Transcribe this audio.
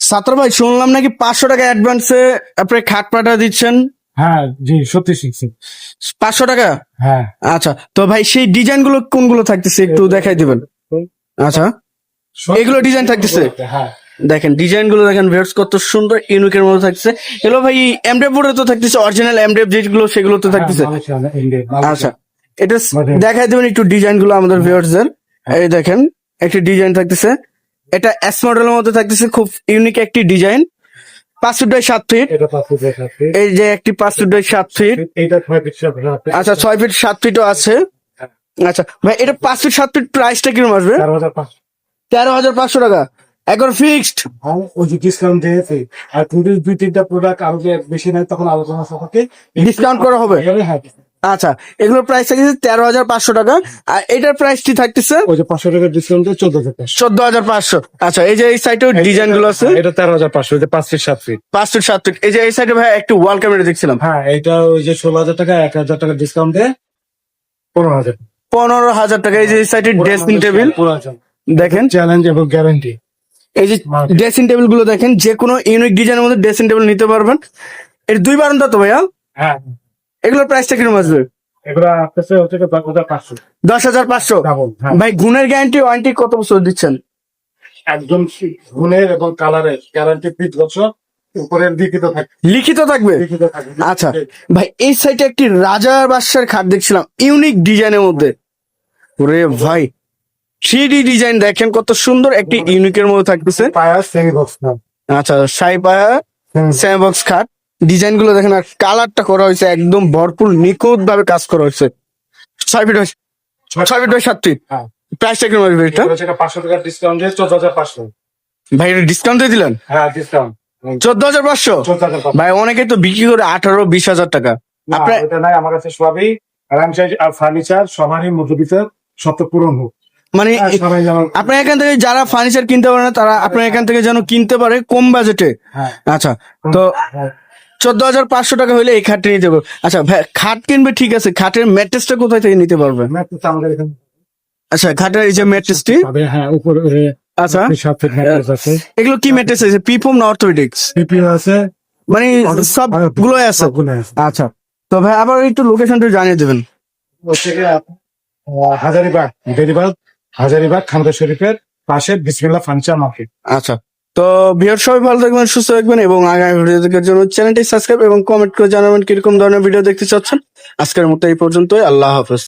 সাত্তার ভাই শুনলাম নাকি 500 টাকা অ্যাডভান্সে আপনি খাট পাঠা দিচ্ছেন। হ্যাঁ জি, সত্যি শিখছি। 500 টাকা? হ্যাঁ আচ্ছা, তো ভাই সেই ডিজাইন গুলো কোনগুলো থাকতেছে একটু দেখাই দিবেন। আচ্ছা, এগুলো ডিজাইন থাকতেছে। হ্যাঁ দেখেন ডিজাইন গুলো দেখেন ভিউয়ার্স কত সুন্দর ইউনিকের মধ্যে থাকছে। এগুলো ভাই এমডেফ বোর্ডে তো থাকতেছে, অরিজিনাল এমডেফ যেগুলো সেগুলো তো থাকতেছে। আচ্ছা, এটা দেখাই দেবেন একটু ডিজাইন গুলো আমাদের ভিউয়ার্সদের। এই দেখেন একটি ডিজাইন থাকতেছে, এটা এস মডেলের মধ্যে থাকতেছে, খুব ইউনিক একটি ডিজাইন। 5 feet by 7 fit. এটা 5 ফিট বাই 7 ফিট। এই যে একটি 5 ফিট বাই 7 ফিট। এইটা 6 ফিট 7 ফিট। আচ্ছা, 6 ফিট 7 ফিটও আছে। আচ্ছা ভাই, এটা 5 ফিট 7 ফিট প্রাইসটা কিরকম আসবে? 13,500। 13,500 টাকা একবার ফিক্সড। হ্যাঁ, ওই যে ডিসকাউন্ট দিয়েছে। আর যদি 2-3টা প্রোডাক্ট আরো যে বেশি নেয় তখন আলোচনা সাপেক্ষে ডিসকাউন্ট করা হবে। হ্যাঁ, আচ্ছা, এগুলোর প্রাইস থাকতেছে 13,500 টাকা। আর এটার প্রাইসটি থাকতেছে ওই যে 500 টাকা ডিসকাউন্ট দিয়ে 14,500। 14,500। আচ্ছা, এই যে এই সাইডেও ডিজাইন গুলো আছে। এটা 13,500, এটা 5 ফিট 7 ফিট। 5 fit 7 fit. এই যে এই সাইডে ভাই একটু ওয়াল ক্যামেরা দেখছিলাম। হ্যাঁ, এটা ওই যে 16,000 টাকা, 1,000 টাকা ডিসকাউন্ট দিয়ে 15,000। 15,000 টাকা। এই যে এই সাইডে ড্রেসিং টেবিল দেখেন, চ্যালেঞ্জ এবং গ্যারান্টি। এই যে ড্রেসিং টেবিল গুলো দেখেন, যে কোনো ইউনিক ডিজাইনের মধ্যে ড্রেসিং টেবিল নিতে পারবেন। এটা 2 বারান্দা তো ভাইয়া? হ্যাঁ, এগুলোর প্রাইসটা কিরকম আসবে? এগুলো আসতেছে হচ্ছে 10,500। 10,500। ডাবল। হ্যাঁ, ভাই গুণের গ্যারান্টি ওয়ারেন্টি কত বছর দিচ্ছেন? একদম গুণের এবং কালারের গ্যারান্টি 20 বছর। উপরের দিকে তো থাকে, লিখিত থাকবে? লিখিত থাকে। আচ্ছা ভাই, এই সাইডে একটি রাজার বাদশার খাট দেখছিলাম ইউনিক ডিজাইনের মধ্যে। ওরে ভাই, 3D ডিজাইন দেখেন কত সুন্দর, একটি ইউনিকের মধ্যে থাকতেছে। পায়া সেমি বক্স না। আচ্ছা, সাই পায়া সেমি বক্স খাট। ডিজাইন গুলো দেখেন আর কালারটা করা হয়েছে একদম ভরপুর নিখুঁত ভাবে কাজ করা হয়েছে। 6 ফিট 6 ফিট বাই 7 ফিট। হ্যাঁ, প্রাইসটা কিরকম আসবে এটা? এটা 500 টাকা ডিসকাউন্ট দিয়ে 14,500। ভাই এটা ডিসকাউন্ট দিয়ে দিলেন? হ্যাঁ, ডিসকাউন্ট 14,500। 14,500। ভাই অনেকে তো বিক্রি করে 18-20 হাজার টাকা। না, আপনার এটা নাই, আমার কাছে সবই আরামসাইজ আর ফার্নিচার সবারই মধ্যবিত্ত সব তো পূরণ হোক। মানে হ্যাঁ, সবাই যেমন। আপনার এখান থেকে যারা ফার্নিচার কিনতে পারে না তারা আপনার এখান থেকে যেন কিনতে পারে কম বাজেটে। হ্যাঁ, আচ্ছা, তো হ্যাঁ। 14,500 টাকা হলে এই খাটটা নিতে পারবে। আচ্ছা ভাই, খাট কিনবে ঠিক আছে, খাটের ম্যাট্রেসটা কোথায় থেকে নিতে পারবে? ম্যাট্রেস আমাদের এখানে আচ্ছা, খাটের এই যে ম্যাট্রেসটি। পাবে। হ্যাঁ, উপরে আচ্ছা, 7 ফিট ম্যাট্রেস আছে। এগুলো কি ম্যাট্রেস আছে? পিপম না অর্থোপেডিক্স? পিপিও আছে, মানে সবগুলো আছে। সবগুলো আছে। আচ্ছা, তো ভাই আবার একটু লোকেশনটা জানিয়ে দেবেন। হচ্ছে গিয়ে হাজারিবাগ, বেরিবাগ, হাজারিবাগ খানকা শরীফের পাশে বিসমিল্লাহ ফার্নিচার মার্কেট। আচ্ছা, তো ভিউয়ার সবাই ভালো থাকবেন, সুস্থ থাকবেন এবং আগামী ভিডিও দেখার জন্য চ্যানেলটি সাবস্ক্রাইব এবং কমেন্ট করে জানাবেন কিরকম ধরনের ভিডিও দেখতে চাচ্ছেন। আজকের মতো এই পর্যন্তই, আল্লাহ হাফেজ।